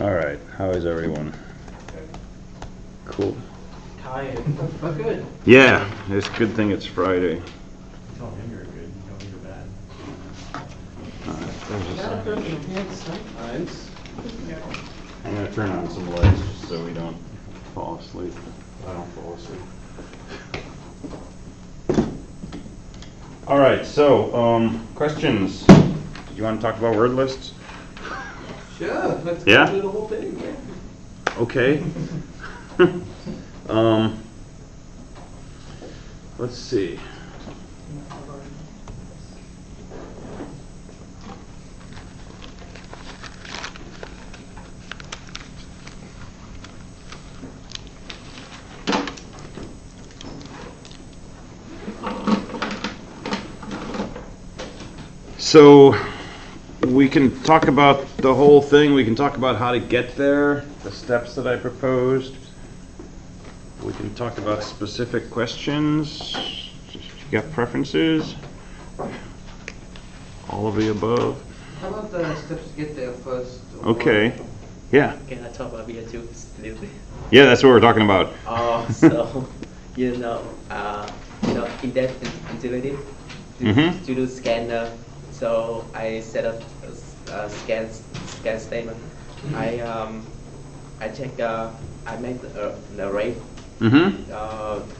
All right, how is everyone? Cool. Tired, but good. Yeah, it's a good thing it's Friday. Tell him you're good, tell me you're bad. There's a sign. Sometimes. I'm gonna turn on some lights just so we don't fall asleep. I don't fall asleep. All right, so questions. Do you want to talk about word lists? Sure, let's Yeah? go through the whole thing, yeah. Okay. Let's see. So we can talk about the whole thing. We can talk about how to get there, the steps that I proposed. We can talk about specific questions. You got preferences? All of the above? How about the steps to get there first? Okay. Yeah. Can I talk about beer too? Yeah, that's what we're talking about. So in-depth integrated to do scanner. So I set up a scan statement. I check. I make an array.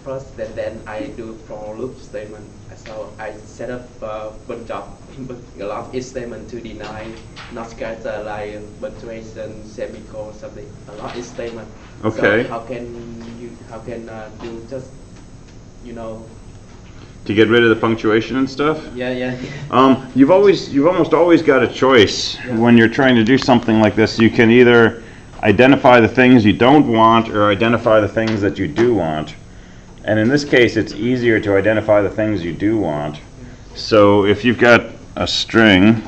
First, then I do for loop statement. So I set up a bunch of a lot of if statement to deny not scatter like punctuation, semicolon, something. A lot if statement. Okay. So how can do just To get rid of the punctuation and stuff? Yeah. You've almost always got a choice when you're trying to do something like this. You can either identify the things you don't want or identify the things that you do want. And in this case, it's easier to identify the things you do want. So if you've got a string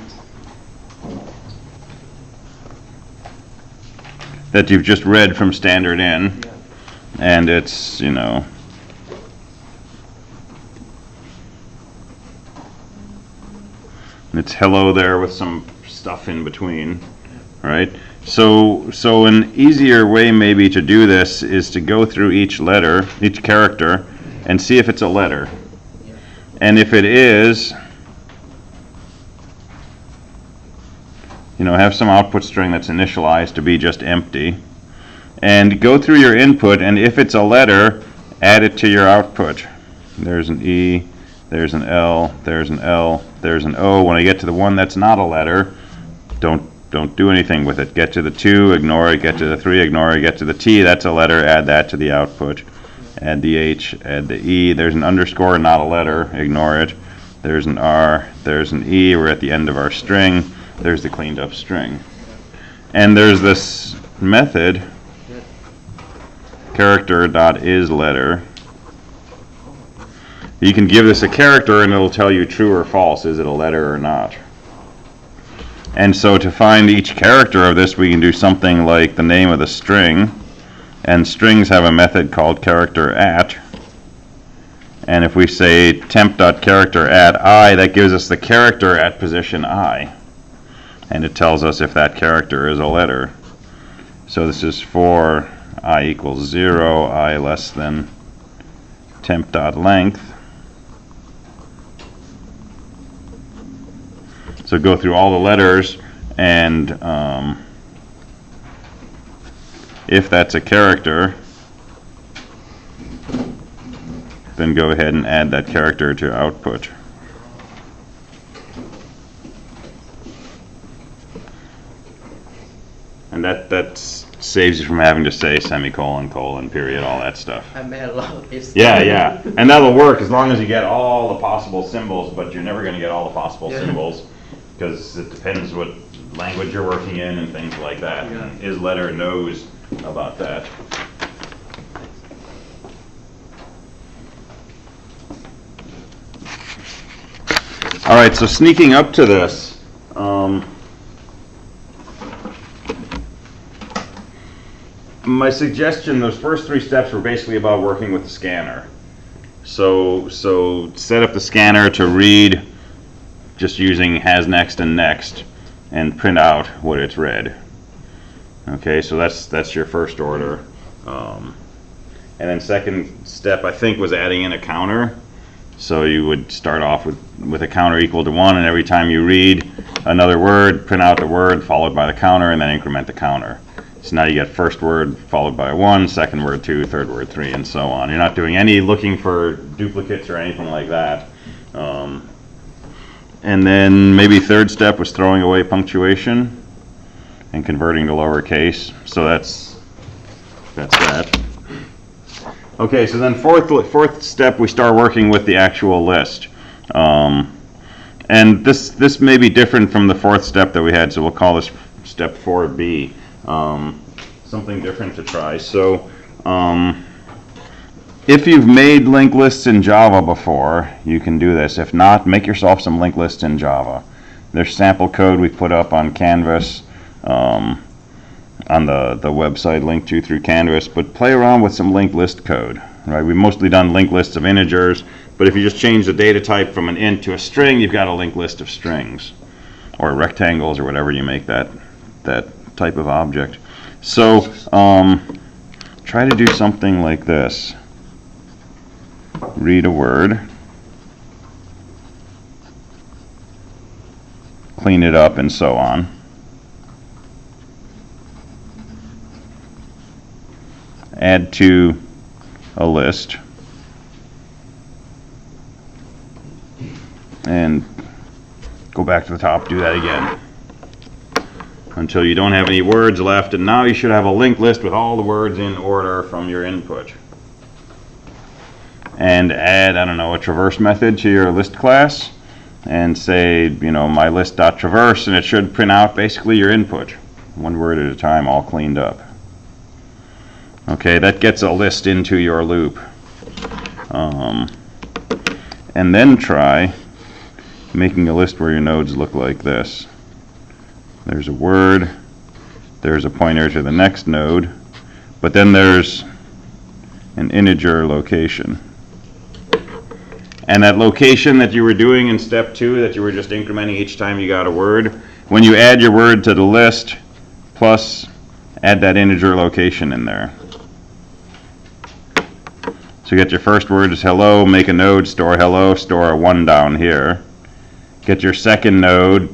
that you've just read from standard in, and it's, it's hello there with some stuff in between, right? So an easier way maybe to do this is to go through each letter, each character, and see if it's a letter. And if it is, have some output string that's initialized to be just empty. And go through your input, and if it's a letter, add it to your output. There's an E, there's an L, there's an L, there's an O. When I get to the one that's not a letter, don't do anything with it. Get to the 2, ignore it. Get to the 3, ignore it. Get to the T, that's a letter, add that to the output. Add the H, add the E. There's an underscore, not a letter, ignore it. There's an R, there's an E. We're at the end of our string. There's the cleaned up string. And there's this method, character.isLetter. You can give this a character and it'll tell you true or false, is it a letter or not. And so to find each character of this, we can do something like the name of the string, and strings have a method called character@. And if we say temp.character@I, that gives us the character at position I, and it tells us if that character is a letter. So this is for I equals 0, I less than temp.length. So go through all the letters, and if that's a character, then go ahead and add that character to output. And that saves you from having to say semicolon, colon, period, all that stuff. I made a lot of ifs. Yeah. And that'll work as long as you get all the possible symbols, but you're never going to get all the possible symbols because it depends what language you're working in and things like that. Yeah. And isLetter knows about that. All right, so sneaking up to this, my suggestion, those first 3 steps were basically about working with the scanner. So set up the scanner to read just using has next and next and print out what it's read. Okay, so that's your first order. And then second step, I think, was adding in a counter. So you would start off with a counter equal to 1, and every time you read another word, print out the word followed by the counter, and then increment the counter. So now you get first word followed by a 1, second word 2, third word 3, and so on. You're not doing any looking for duplicates or anything like that. And then maybe third step was throwing away punctuation and converting to lowercase. So that's that. Okay, so then fourth step, we start working with the actual list. And this may be different from the fourth step that we had, so we'll call this step 4B. Something different to try. So if you've made linked lists in Java before, you can do this. If not, make yourself some linked lists in Java. There's sample code we put up on Canvas, on the website linked to through Canvas, but play around with some linked list code. Right? We've mostly done linked lists of integers, but if you just change the data type from an int to a string, you've got a linked list of strings, or rectangles, or whatever you make that type of object. So try to do something like this. Read a word, clean it up, and so on. Add to a list, and go back to the top, do that again until you don't have any words left, and now you should have a linked list with all the words in order from your input. And add, I don't know, a traverse method to your list class and say, you know, my list.traverse, and it should print out basically your input, one word at a time, all cleaned up. Okay, that gets a list into your loop. And then try making a list where your nodes look like this. There's a word, there's a pointer to the next node, but then there's an integer location. And that location that you were doing in step 2, that you were just incrementing each time you got a word, when you add your word to the list, plus add that integer location in there. So you get your first word is hello, make a node, store hello, store a 1 down here. Get your second node,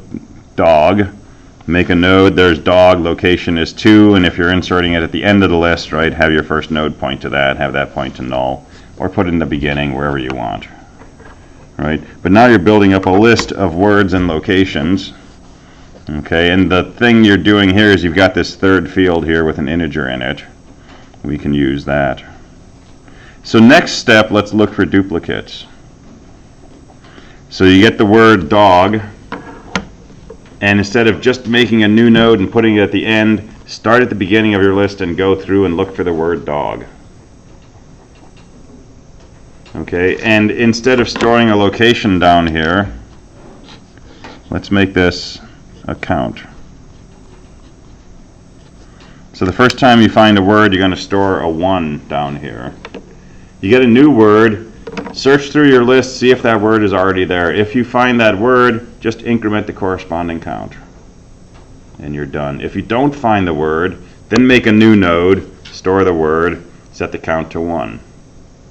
dog, make a node, there's dog, location is 2, and if you're inserting it at the end of the list, right, have your first node point to that, have that point to null, or put it in the beginning, wherever you want. Right? But now you're building up a list of words and locations. Okay, and the thing you're doing here is you've got this third field here with an integer in it. We can use that. So next step, let's look for duplicates. So you get the word dog, and instead of just making a new node and putting it at the end, start at the beginning of your list and go through and look for the word dog. Okay, and instead of storing a location down here, let's make this a count. So the first time you find a word, you're going to store a 1 down here. You get a new word, search through your list, see if that word is already there. If you find that word, just increment the corresponding count, and you're done. If you don't find the word, then make a new node, store the word, set the count to 1,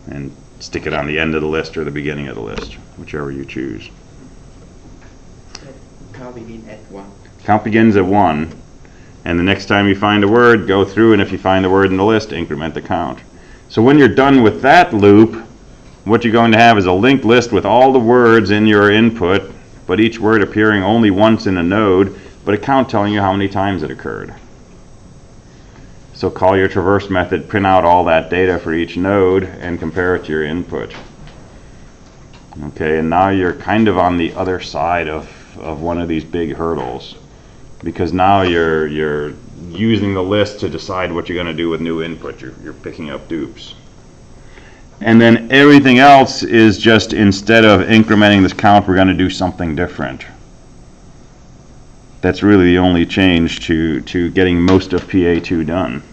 and stick it on the end of the list or the beginning of the list, whichever you choose. Count begins at 1. Count begins at 1, and the next time you find a word, go through, and if you find the word in the list, increment the count. So when you're done with that loop, what you're going to have is a linked list with all the words in your input, but each word appearing only once in a node, but a count telling you how many times it occurred. So call your traverse method, print out all that data for each node, and compare it to your input. Okay, and now you're kind of on the other side of one of these big hurdles, because now you're using the list to decide what you're going to do with new input. You're picking up dupes. And then everything else is just, instead of incrementing this count, we're going to do something different. That's really the only change to getting most of PA2 done.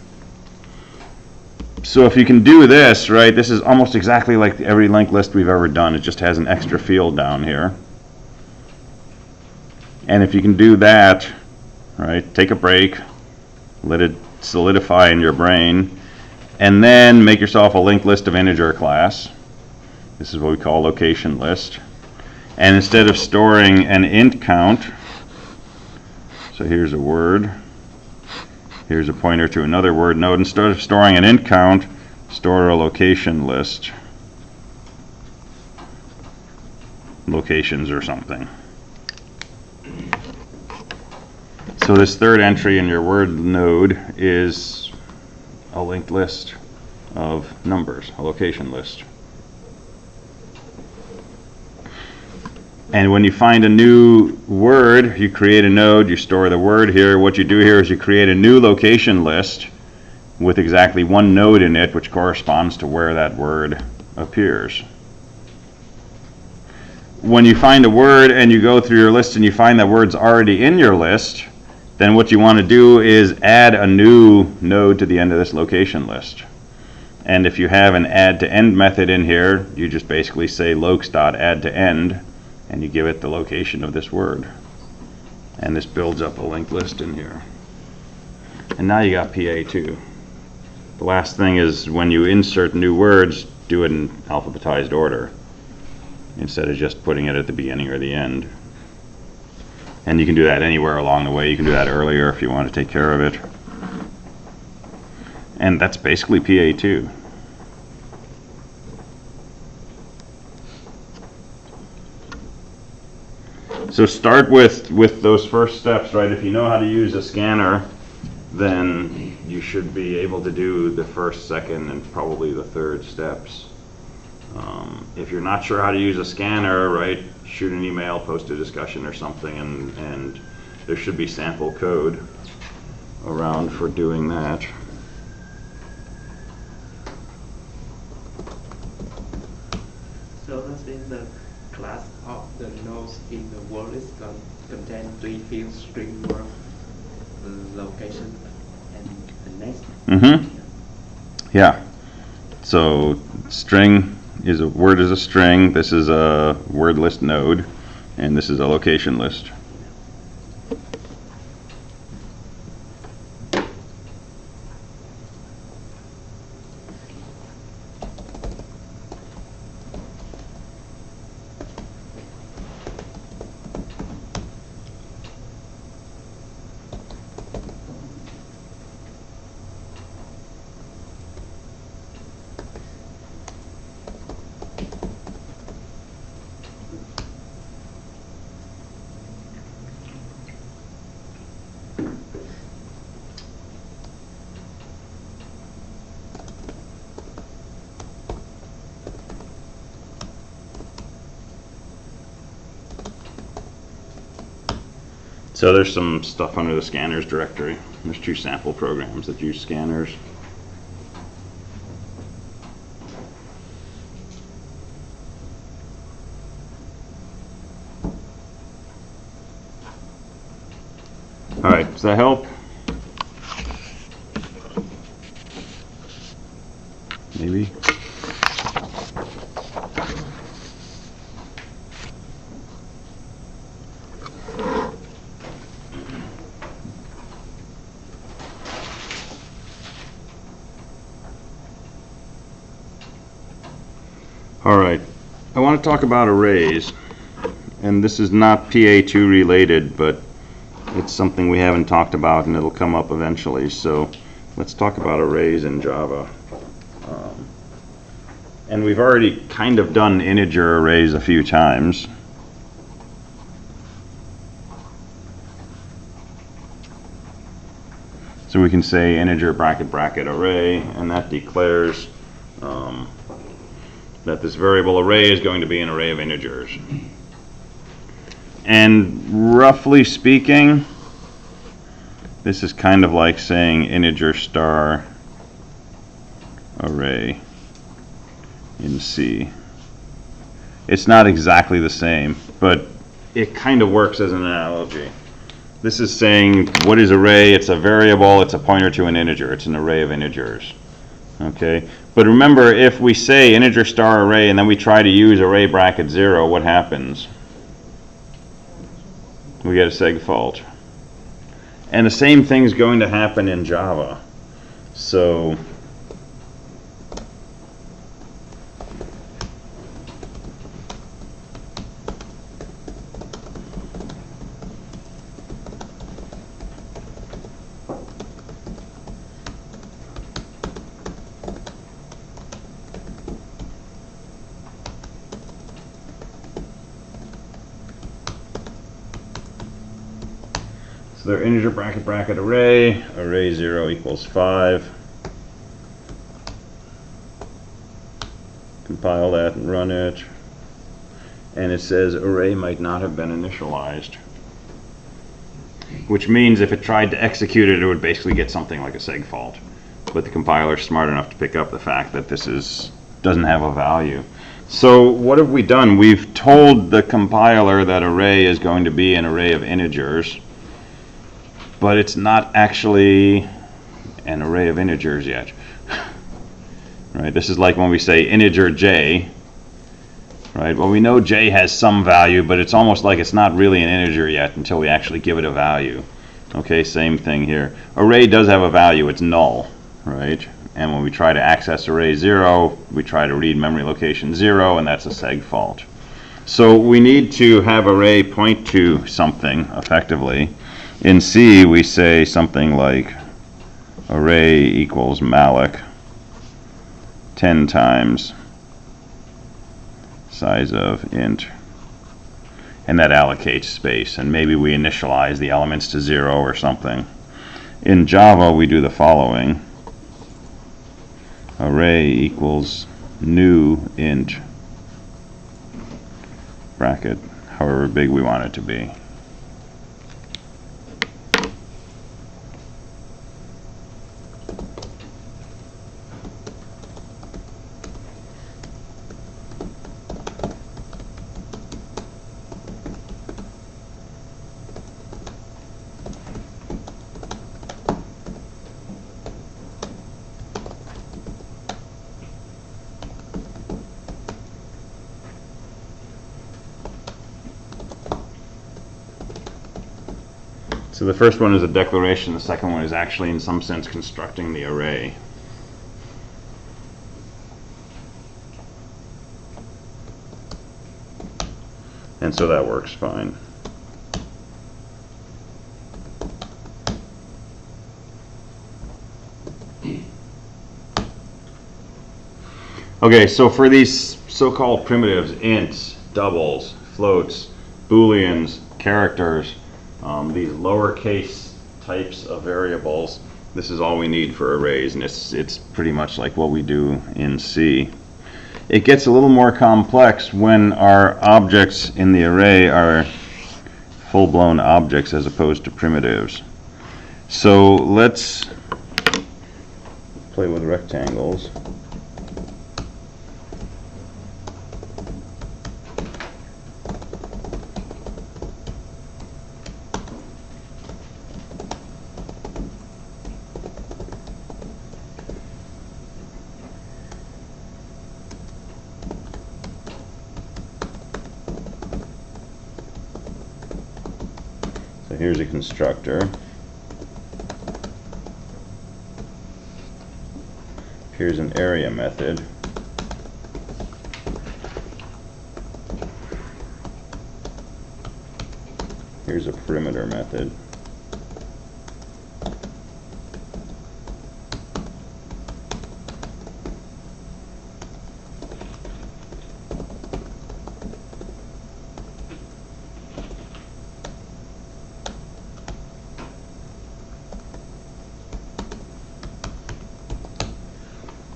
So if you can do this, right, this is almost exactly like every linked list we've ever done. It just has an extra field down here. And if you can do that, right, take a break, let it solidify in your brain, and then make yourself a linked list of integer class. This is what we call location list. And instead of storing an int count, so here's a word, here's a pointer to another word node, instead of storing an int count, store a location list. Locations or something. So this third entry in your word node is a linked list of numbers, a location list. And when you find a new word, you create a node, you store the word here. What you do here is you create a new location list with exactly one node in it, which corresponds to where that word appears. When you find a word and you go through your list and you find that word's already in your list, then what you want to do is add a new node to the end of this location list. And if you have an add to end method in here, you just basically say lokes.add to end, and you give it the location of this word. And this builds up a linked list in here. And now you got PA2. The last thing is when you insert new words, do it in alphabetized order instead of just putting it at the beginning or the end. And you can do that anywhere along the way. You can do that earlier if you want to take care of it. And that's basically PA2. So start with those first steps, right? If you know how to use a scanner, then you should be able to do the first, second, and probably the third steps. If you're not sure how to use a scanner, right, shoot an email, post a discussion or something, and there should be sample code around for doing that. So that's in the class of the nodes in the word list contain 3 fields: string, word, location, and the next. Mm-hmm. Yeah. So string is a word is a string. This is a word list node, and this is a location list. So there's some stuff under the scanners directory. There's 2 sample programs that use scanners. All right, does that help? Maybe. All right, I want to talk about arrays, and this is not PA2 related, but it's something we haven't talked about and it'll come up eventually. So let's talk about arrays in Java. And we've already kind of done integer arrays a few times. So we can say integer bracket bracket array, and that declares that this variable array is going to be an array of integers. And roughly speaking, this is kind of like saying integer star array in C. It's not exactly the same, but it kind of works as an analogy. This is saying, what is array? It's a variable, it's a pointer to an integer, it's an array of integers. Okay, but remember, if we say integer star array and then we try to use array bracket 0, what happens? We get a seg fault. And the same thing's going to happen in Java. So their integer bracket bracket array, array 0 equals 5. Compile that and run it. And it says array might not have been initialized. Which means if it tried to execute it, it would basically get something like a seg fault. But the compiler's smart enough to pick up the fact that this doesn't have a value. So what have we done? We've told the compiler that array is going to be an array of integers, but it's not actually an array of integers yet. Right? This is like when we say integer j. Right? Well, we know j has some value, but it's almost like it's not really an integer yet until we actually give it a value. Okay, same thing here. Array does have a value, it's null, right? And when we try to access array 0, we try to read memory location 0, and that's a seg fault. So we need to have array point to something effectively. In C, we say something like array equals malloc 10 times size of int, and that allocates space, and maybe we initialize the elements to 0 or something. In Java, we do the following: array equals new int bracket, however big we want it to be. So the first one is a declaration, the second one is actually in some sense constructing the array. And so that works fine. Okay, so for these so-called primitives, ints, doubles, floats, booleans, characters, these lowercase types of variables, this is all we need for arrays, and it's pretty much like what we do in C. It gets a little more complex when our objects in the array are full-blown objects as opposed to primitives. So let's play with rectangles. So here's a constructor. Here's an area method. Here's a perimeter method.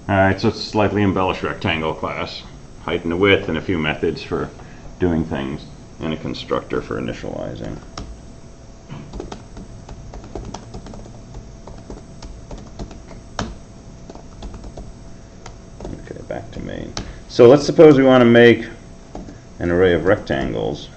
Alright, so it's a slightly embellished rectangle class. Height and width and a few methods for doing things, and a constructor for initializing. Okay, back to main. So let's suppose we want to make an array of rectangles.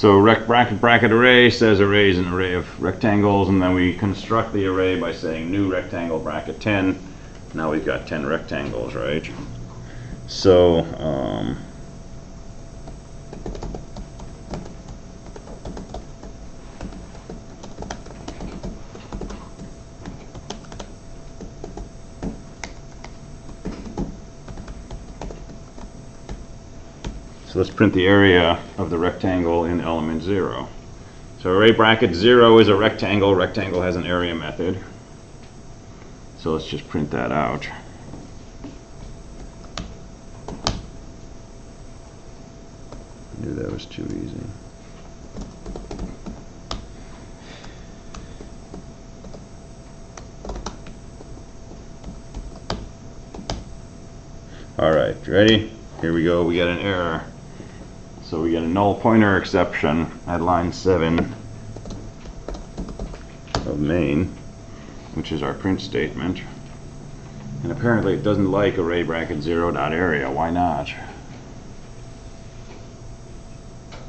So bracket array says array is an array of rectangles, and then we construct the array by saying new rectangle bracket 10. Now we've got 10 rectangles, right? So let's print the area of the rectangle in element 0. So array bracket 0 is a rectangle. Rectangle has an area method. So let's just print that out. I knew that was too easy. All right, ready? Here we go, we get an error. So we get a null pointer exception at line 7 of main, which is our print statement. And apparently it doesn't like array bracket 0 dot area. Why not?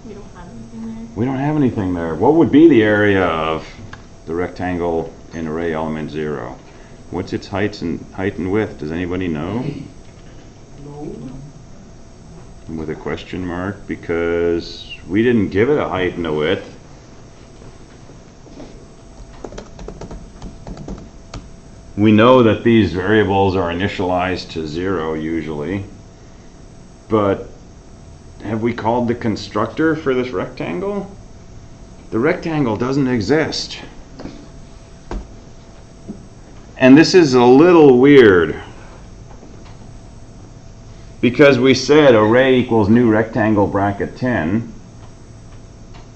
We don't have anything there. We don't have anything there. What would be the area of the rectangle in array element 0? What's its height and width? Does anybody know? With a question mark, because we didn't give it a height and a width. We know that these variables are initialized to 0 usually, but have we called the constructor for this rectangle? The rectangle doesn't exist. And this is a little weird, because we said array equals new rectangle bracket 10,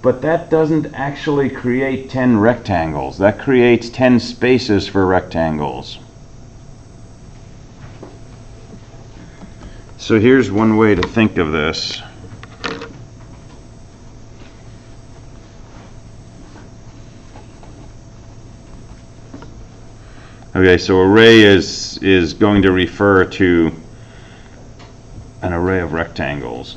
but that doesn't actually create 10 rectangles. That creates 10 spaces for rectangles. So here's one way to think of this. Okay, so array is going to refer to an array of rectangles.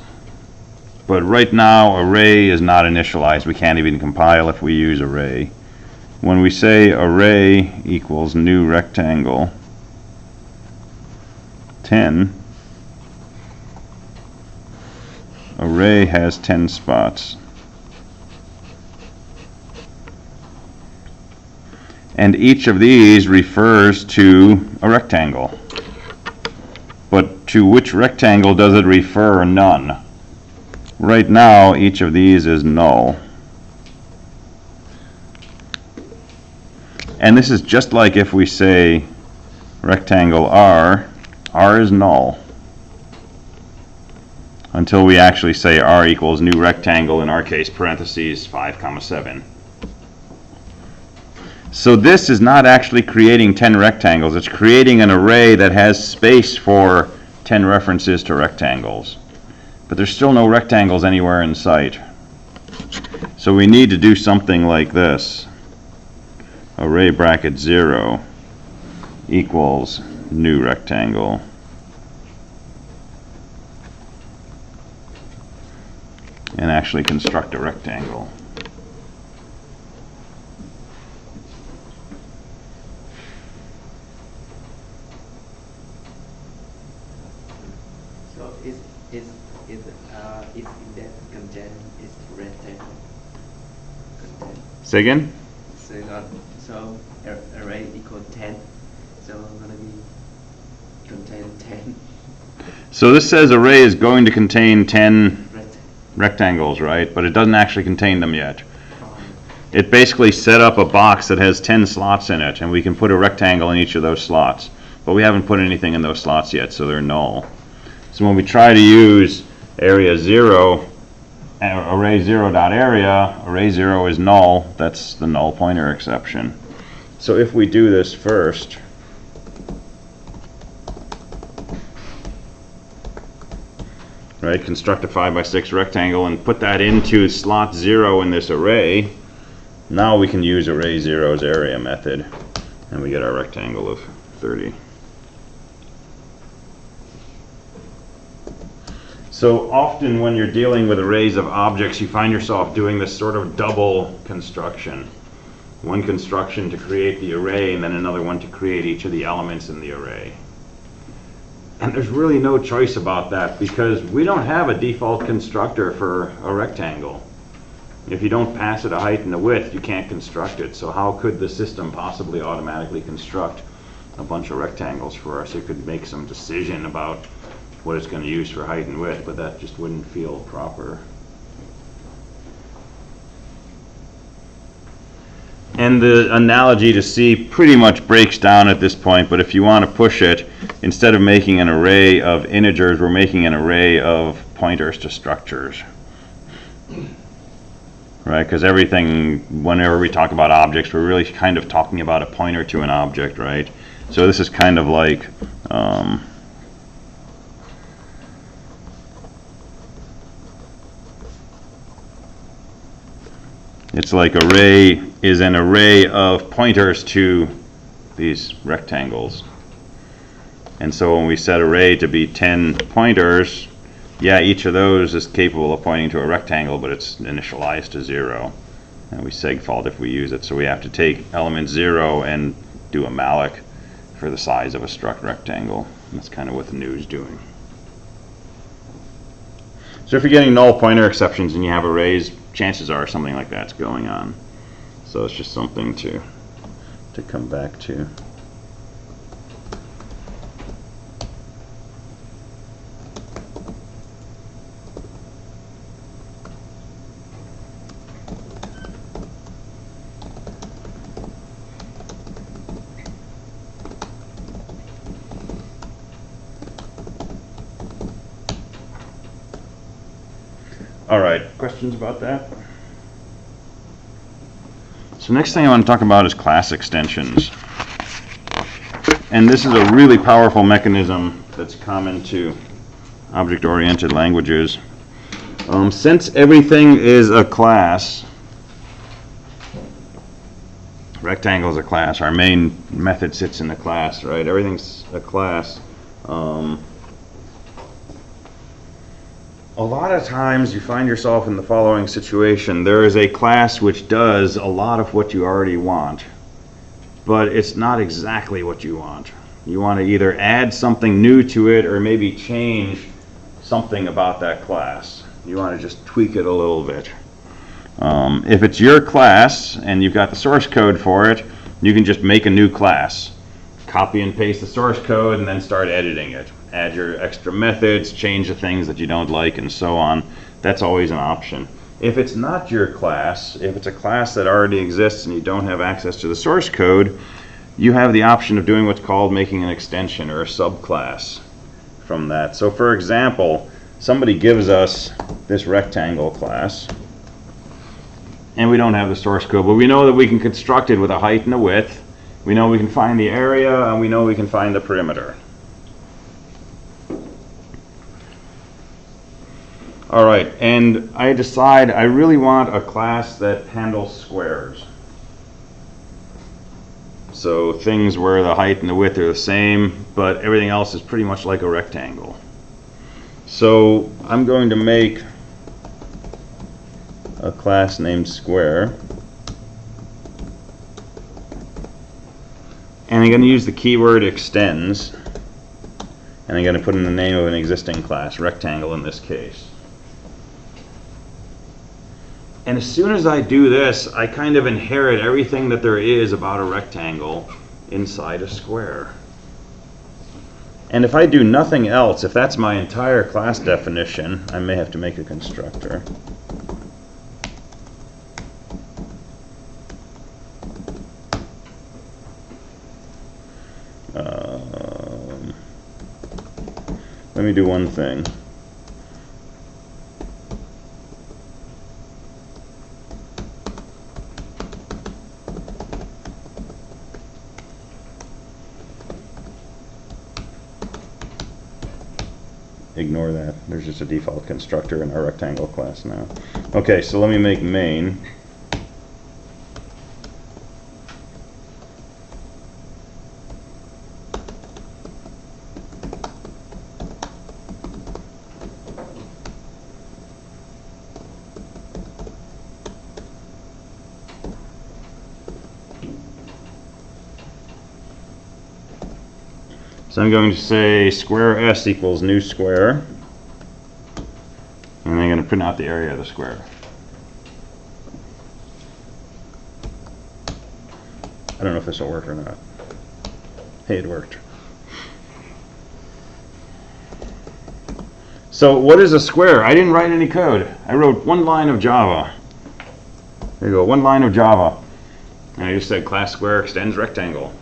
But right now, array is not initialized. We can't even compile if we use array. When we say array equals new rectangle 10, array has 10 spots. And each of these refers to a rectangle. But to which rectangle does it refer? None. Right now, each of these is null. And this is just like if we say rectangle R is null. Until we actually say R equals new rectangle, in our case, parentheses 5, 7. So this is not actually creating 10 rectangles. It's creating an array that has space for 10 references to rectangles. But there's still no rectangles anywhere in sight. So we need to do something like this. Array bracket 0 equals new rectangle. And actually construct a rectangle. So is index content is rectangle content. Say again? So array equal 10. So I'm gonna be contain 10 So this says array is going to contain 10 rectangles, right? But it doesn't actually contain them yet. It basically set up a box that has 10 slots in it, and we can put a rectangle in each of those slots. But we haven't put anything in those slots yet, so they're null. So when we try to use area 0, array 0 dot area, array 0 is null. That's the null pointer exception. So if we do this first, right, construct a 5 by 6 rectangle and put that into slot 0 in this array, now we can use array 0's area method, and we get our rectangle of 30. So often when you're dealing with arrays of objects, you find yourself doing this sort of double construction. One construction to create the array and then another one to create each of the elements in the array. And there's really no choice about that because we don't have a default constructor for a rectangle. If you don't pass it a height and a width, you can't construct it. So how could the system possibly automatically construct a bunch of rectangles for us? It could make some decision about what it's going to use for height and width, but that just wouldn't feel proper. And the analogy to C pretty much breaks down at this point, but if you want to push it, instead of making an array of integers, we're making an array of pointers to structures. Right, because everything, whenever we talk about objects, we're really kind of talking about a pointer to an object, right? So this is kind of like it's like array is an array of pointers to these rectangles. And so when we set array to be 10 pointers, yeah, each of those is capable of pointing to a rectangle, but it's initialized to 0. And we segfault if we use it. So we have to take element 0 and do a malloc for the size of a struct rectangle. And that's kind of what the new is doing. So if you're getting null pointer exceptions and you have arrays, chances are something like that's going on. So it's just something to come back to. All right, questions about that? So next thing I want to talk about is class extensions. And this is a really powerful mechanism that's common to object-oriented languages. Since everything is a class, rectangle is a class, our main method sits in the class, right? Everything's a class. A lot of times you find yourself in the following situation. There is a class which does a lot of what you already want, but it's not exactly what you want. You want to either add something new to it or maybe change something about that class. You want to just tweak it a little bit. If it's your class and you've got the source code for it, you can just make a new class. Copy and paste the source code and then start editing it. Add your extra methods, change the things that you don't like, and so on. That's always an option. If it's not your class, if it's a class that already exists and you don't have access to the source code, you have the option of doing what's called making an extension or a subclass from that. So for example, somebody gives us this rectangle class, and we don't have the source code, but we know that we can construct it with a height and a width. We know we can find the area, and we know we can find the perimeter. All right, and I decide I really want a class that handles squares. So things where the height and the width are the same, but everything else is pretty much like a rectangle. So I'm going to make a class named square. And I'm going to use the keyword extends. And I'm going to put in the name of an existing class, rectangle in this case. And as soon as I do this, I kind of inherit everything that there is about a rectangle inside a square. And if I do nothing else, if that's my entire class definition, I may have to make a constructor. Let me do one thing. Ignore that. There's just a default constructor in our rectangle class now. Okay, so let me make main. So I'm going to say square S equals new square, and I'm going to print out the area of the square. I don't know if this will work or not. Hey, it worked. So what is a square? I didn't write any code. I wrote one line of Java. There you go, one line of Java. And I just said class square extends rectangle.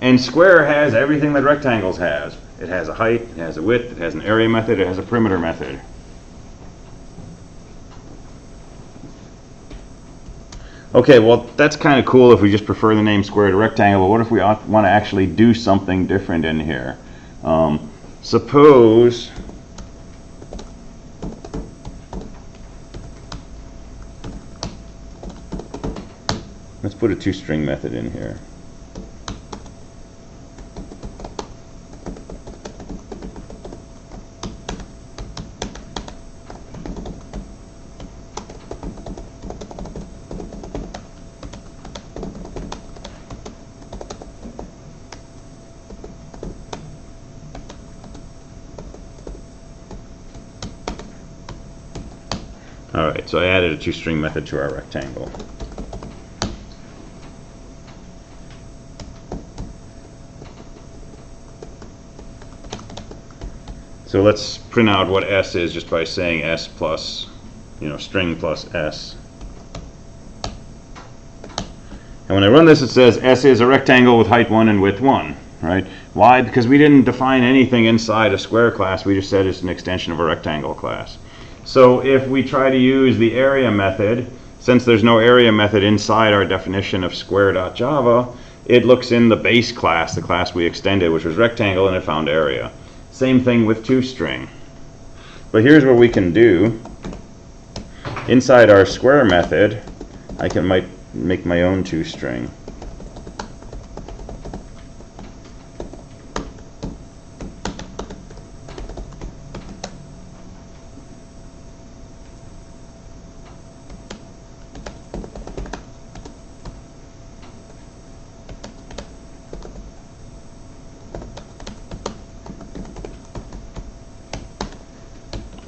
And square has everything that rectangles has. It has a height, it has a width, it has an area method, it has a perimeter method. Okay, well that's kind of cool if we just prefer the name square to rectangle, but what if we want to actually do something different in here? Suppose let's put a toString method in here. Alright, so I added a toString method to our rectangle. So let's print out what S is just by saying S plus, string plus S. And when I run this, it says S is a rectangle with height 1 and width 1, right? Why? Because we didn't define anything inside a square class, we just said it's an extension of a rectangle class. So if we try to use the area method, since there's no area method inside our definition of square.java, it looks in the base class, the class we extended, which was rectangle, and it found area. Same thing with toString. But here's what we can do. Inside our square method, I might make my own toString.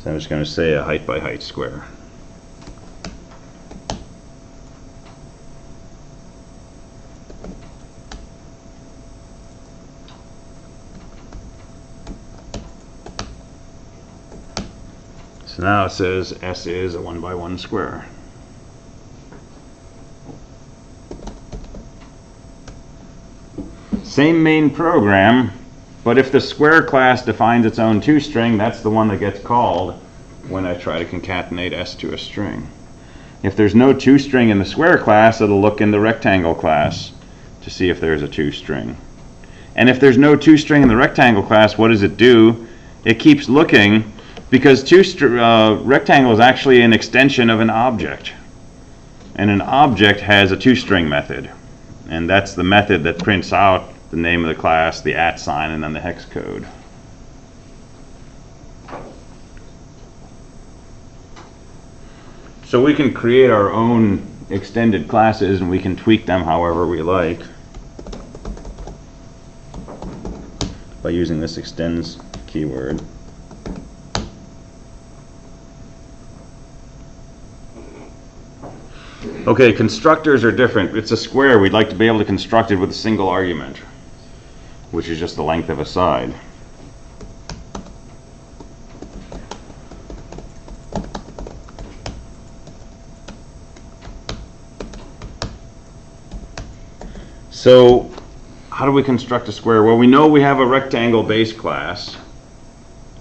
So I'm just going to say a height by height square. So now it says S is a 1 by 1 square. Same main program, but if the square class defines its own toString, that's the one that gets called when I try to concatenate S to a string. If there's no toString in the square class, it'll look in the rectangle class to see if there's a toString. And if there's no toString in the rectangle class, what does it do? It keeps looking, because rectangle is actually an extension of an object. And an object has a toString method. And that's the method that prints out the name of the class, the @ sign, and then the hex code. So we can create our own extended classes and we can tweak them however we like by using this extends keyword. Okay, constructors are different. It's a square. We'd like to be able to construct it with a single argument, which is just the length of a side. So how do we construct a square? Well, we know we have a rectangle base class,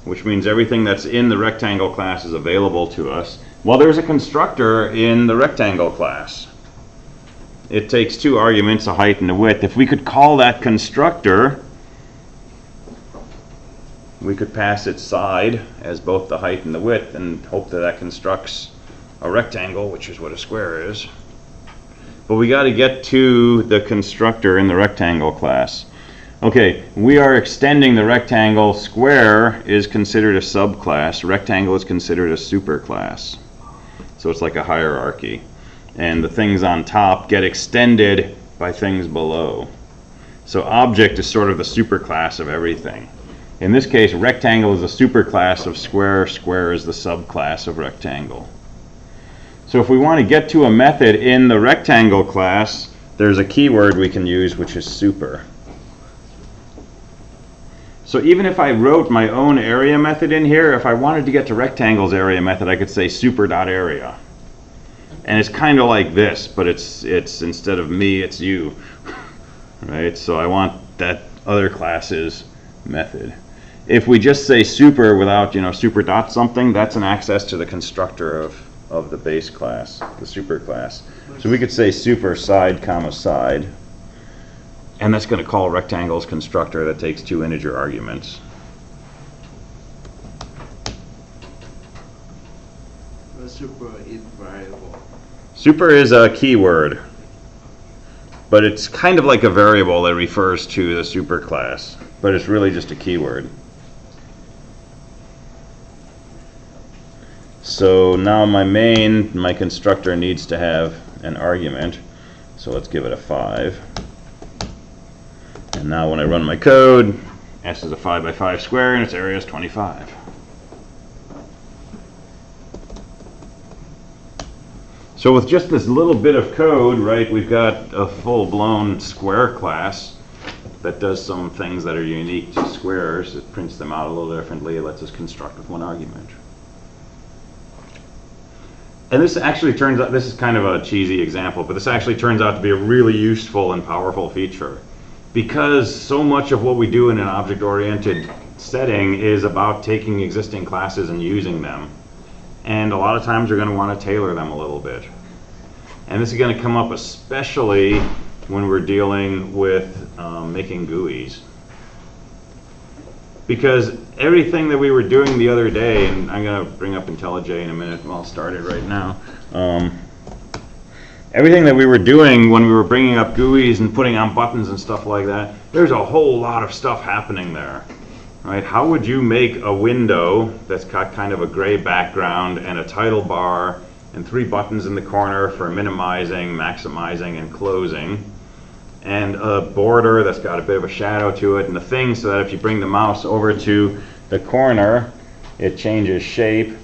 which means everything that's in the rectangle class is available to us. Well, there's a constructor in the rectangle class. It takes two arguments, a height and a width. If we could call that constructor, we could pass its side as both the height and the width and hope that that constructs a rectangle, which is what a square is. But we got to get to the constructor in the rectangle class. Okay, we are extending the rectangle. Square is considered a subclass. Rectangle is considered a superclass. So it's like a hierarchy. And the things on top get extended by things below. So object is sort of the superclass of everything. In this case, rectangle is the superclass of square, square is the subclass of rectangle. So if we want to get to a method in the rectangle class, there's a keyword we can use, which is super. So even if I wrote my own area method in here, if I wanted to get to rectangle's area method, I could say super.area. And it's kind of like this, but it's instead of me, it's you. Right? So I want that other class's method. If we just say super without, super dot something, that's an access to the constructor of the base class, the super class. So we could say super side comma side, and that's going to call rectangle's constructor that takes 2 integer arguments. The super is variable. Super is a keyword, but it's kind of like a variable that refers to the superclass, but it's really just a keyword. So now my constructor needs to have an argument, so let's give it a 5. And now when I run my code, S is a 5 by 5 square and its area is 25. So with just this little bit of code, right, we've got a full-blown square class that does some things that are unique to squares. It prints them out a little differently. It lets us construct with 1 argument. And this actually turns out, this is kind of a cheesy example, but this actually turns out to be a really useful and powerful feature. Because so much of what we do in an object-oriented setting is about taking existing classes and using them. And a lot of times you're going to want to tailor them a little bit. And this is going to come up especially when we're dealing with making GUIs. Because everything that we were doing the other day, and I'm going to bring up IntelliJ in a minute, well, I'll start it right now. Everything that we were doing when we were bringing up GUIs and putting on buttons and stuff like that, there's a whole lot of stuff happening there. Right? How would you make a window that's got kind of a gray background and a title bar and 3 buttons in the corner for minimizing, maximizing, and closing, and a border that's got a bit of a shadow to it, and a thing so that if you bring the mouse over to the corner, it changes shape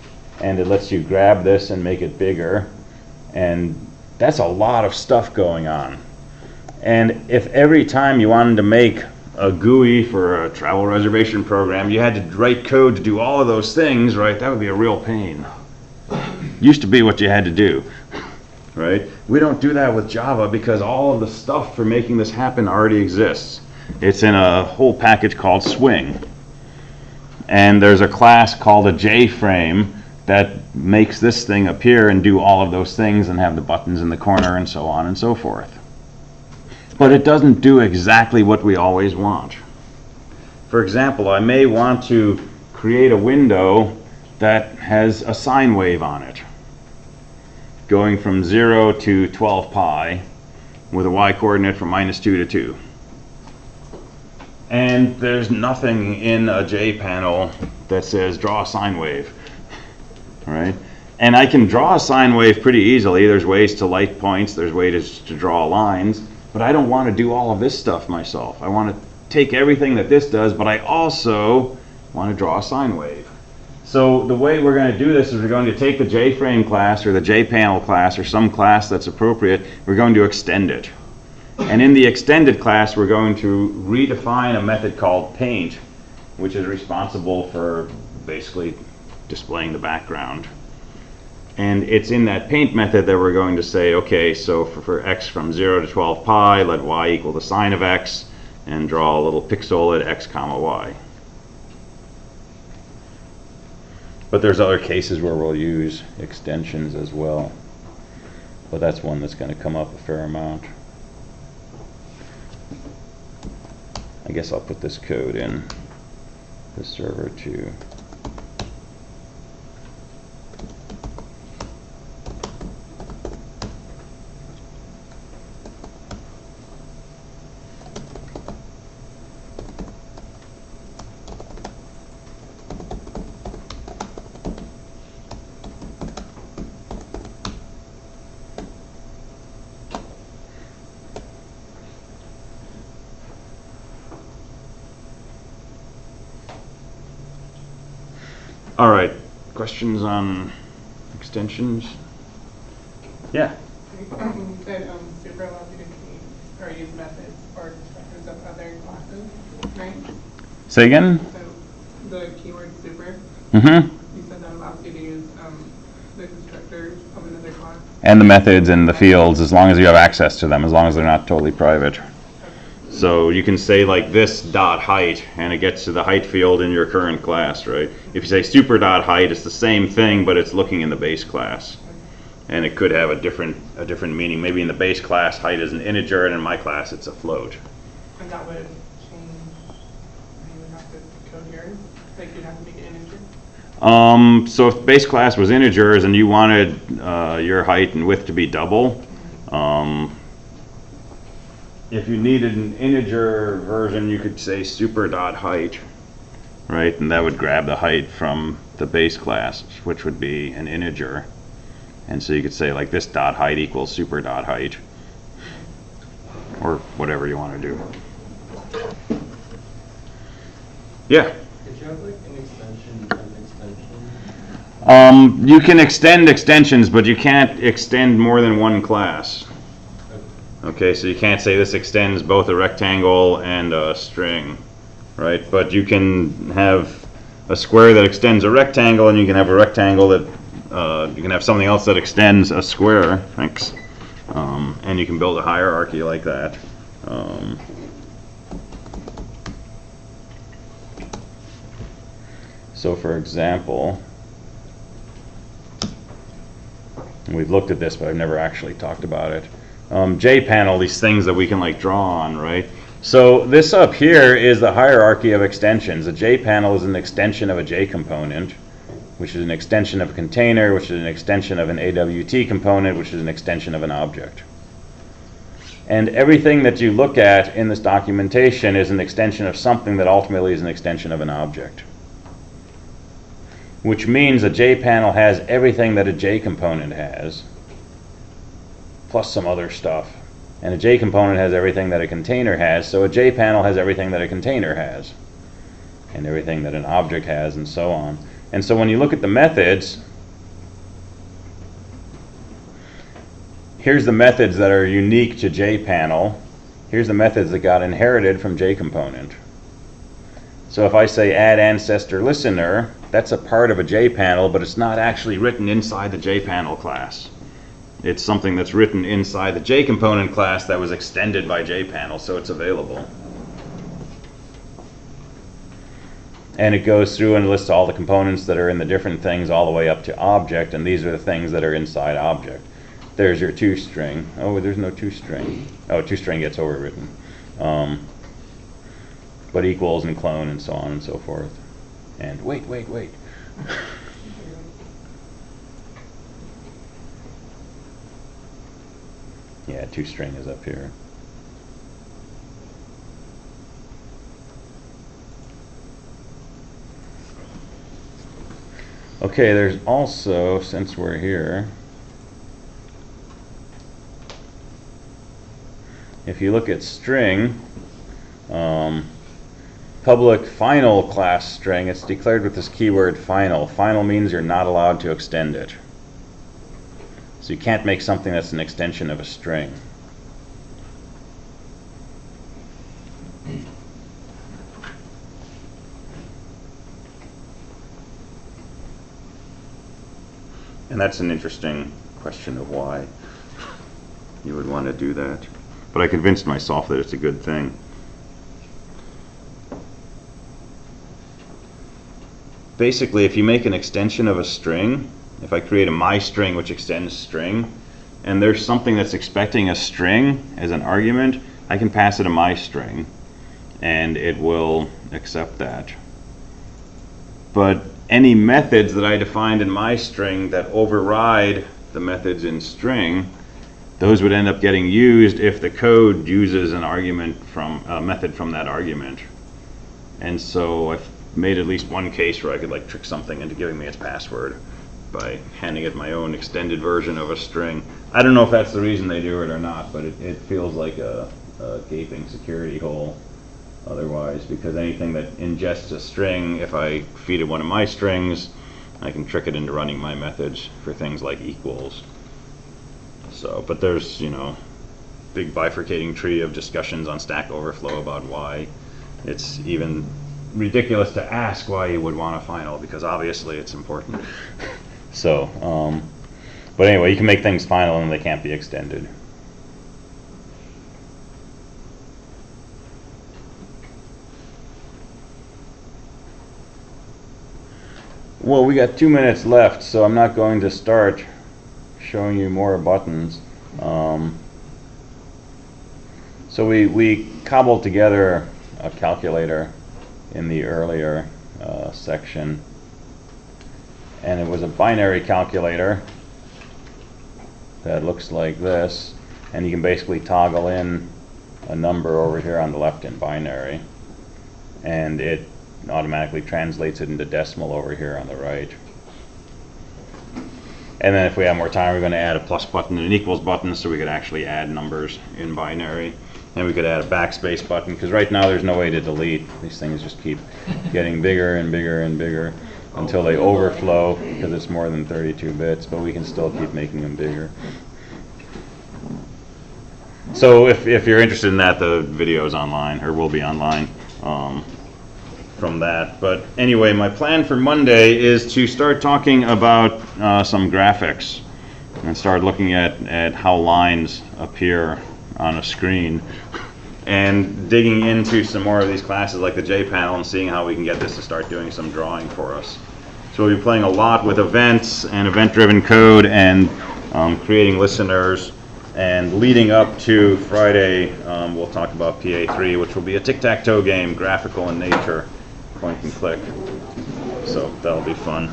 and it lets you grab this and make it bigger. And that's a lot of stuff going on. And if every time you wanted to make a GUI for a travel reservation program, you had to write code to do all of those things, right? That would be a real pain. Used to be what you had to do, right? We don't do that with Java because all of the stuff for making this happen already exists. It's in a whole package called Swing. And there's a class called a JFrame that makes this thing appear and do all of those things and have the buttons in the corner and so on and so forth. But it doesn't do exactly what we always want. For example, I may want to create a window that has a sine wave on it, going from 0 to 12 pi with a y-coordinate from -2 to 2. And there's nothing in a JPanel that says draw a sine wave. Right? And I can draw a sine wave pretty easily. There's ways to light points, there's ways to draw lines, but I don't want to do all of this stuff myself. I want to take everything that this does, but I also want to draw a sine wave. So the way we're going to do this is we're going to take the JFrame class or the JPanel class or some class that's appropriate, we're going to extend it. And in the extended class, we're going to redefine a method called paint, which is responsible for basically displaying the background. And it's in that paint method that we're going to say, okay, so for x from 0 to 12 pi, let y equal the sine of x, and draw a little pixel at x comma y. But there's other cases where we'll use extensions as well. But that's one that's going to come up a fair amount. I guess I'll put this code in the server too. All right, questions on extensions? Yeah. You said super allows you to create or use methods or constructors of other classes, right? Say again? So the keyword super, Mm-hmm. you said that allows you to use the constructors of another class. And the methods and the fields, as long as you have access to them, as long as they're not totally private. So you can say like this dot height, and it gets to the height field in your current class, right? If you say super dot height, it's the same thing, but it's looking in the base class. And it could have a different meaning. Maybe in the base class, height is an integer, and in my class, it's a float. And that would change, you would have to code yours, like you'd have to make it integer. So if base class was integers and you wanted your height and width to be double, if you needed an integer version, you could say super dot height, right? And that would grab the height from the base class, which would be an integer. And so you could say like this dot height equals super dot height, or whatever you want to do. Yeah. Could you have like an extension? You can extend extensions, but you can't extend more than one class. Okay, so you can't say this extends both a rectangle and a string, right? But you can have a square that extends a rectangle, and you can have a rectangle that you can have something else that extends a square. Thanks. And you can build a hierarchy like that. So for example, we've looked at this, but I've never actually talked about it. JPanel, these things that we can like draw on, right? So this up here is the hierarchy of extensions. A JPanel is an extension of a J component, which is an extension of a container, which is an extension of an AWT component, which is an extension of an object. And everything that you look at in this documentation is an extension of something that ultimately is an extension of an object. Which means a JPanel has everything that a J component has, plus some other stuff. And a J component has everything that a container has, so a JPanel has everything that a container has, and everything that an object has, and so on. And so when you look at the methods, here's the methods that are unique to JPanel. Here's the methods that got inherited from JComponent. So if I say add ancestor listener, that's a part of a JPanel, but it's not actually written inside the JPanel class. It's something that's written inside the JComponent class that was extended by JPanel, so it's available. And it goes through and lists all the components that are in the different things all the way up to object, and these are the things that are inside object. There's your toString. Oh, there's no toString. Oh, toString gets overwritten. But equals and clone and so on and so forth. And wait. Yeah, toString is up here. Okay, there's also, since we're here, if you look at string, public final class string, it's declared with this keyword final. Final means you're not allowed to extend it. So you can't make something that's an extension of a string. And that's an interesting question of why you would want to do that. But I convinced myself that it's a good thing. Basically, if you make an extension of a string, if I create a myString which extends string, and there's something that's expecting a string as an argument, I can pass it a myString, and it will accept that. But any methods that I defined in myString that override the methods in string, those would end up getting used if the code uses an argument from a method from that argument. And so I've made at least one case where I could like trick something into giving me its password by handing it my own extended version of a string. I don't know if that's the reason they do it or not, but it feels like a gaping security hole otherwise, because anything that ingests a string, if I feed it one of my strings, I can trick it into running my methods for things like equals. So, but there's, you know, big bifurcating tree of discussions on Stack Overflow about why it's even ridiculous to ask why you would want a final, because obviously it's important. So, but anyway, you can make things final and they can't be extended. Well, we got 2 minutes left, so I'm not going to start showing you more buttons. So we cobbled together a calculator in the earlier section, and it was a binary calculator that looks like this, and you can basically toggle in a number over here on the left in binary, and it automatically translates it into decimal over here on the right. And then if we have more time, we're going to add a plus button and an equals button so we could actually add numbers in binary. And we could add a backspace button, because right now there's no way to delete. These things just keep getting bigger and bigger and bigger until they overflow, because it's more than 32 bits, but we can still keep making them bigger. So if you're interested in that, the video is online, or will be online from that. But anyway, my plan for Monday is to start talking about some graphics and start looking at how lines appear on a screen, and digging into some more of these classes like the JPanel and seeing how we can get this to start doing some drawing for us. So we'll be playing a lot with events and event-driven code and creating listeners. And leading up to Friday, we'll talk about PA3, which will be a tic-tac-toe game, graphical in nature, point and click. So that'll be fun.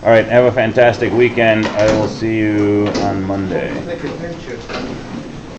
All right, have a fantastic weekend. I will see you on Monday. Take a picture.